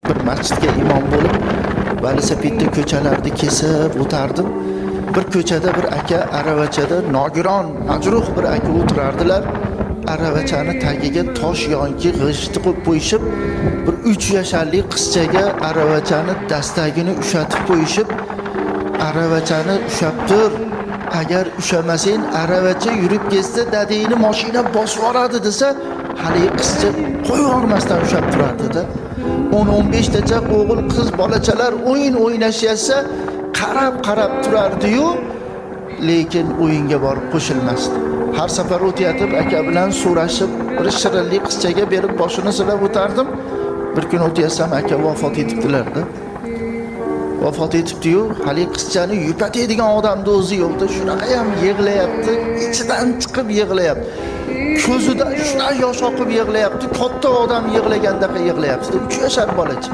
bir masjidga imom bo'lib, velosipedda ko'chalarni kesib o'tardim. Bir ko'chada bir aka aravachada nogiron, majruh bir aka o'tirardilar. Aravachani tagiga tosh yoki g'ishtni qo'yib qo'yishib, bir 3 yoshli qizchaga aravachani dastagini ushatib qo'yishib, aravachani ushab tur. Agar ushamasang, aravacha yurib ketsa, dadangni mashina bosib yuboradi desa, hali qizcha qo'yvormasdan ushab turardi-da. 10-15 tacha o'g'il qiz bolachalar o'yin o'ynashyapsa, qarab turardi-yu, lekin o'yinga borib qo'shilmasdi. Har safar o'tayotib aka bilan so'rashib, bir shirinlik qizchaga berib boshini silab o'tardim. Bir kun o'taysam aka vafot etibdilar-da. Vafot etibdi-yu, hali qizchani yupatadigan odamni o'zi yo'qda, shunaqa ham yig'layapti, ichidan chiqib yig'layapti. Ko'zidan shunday yosh oqib yig'layapti, katta odam yig'lagandaqa yig'layapti. 3 yoshar bolacha.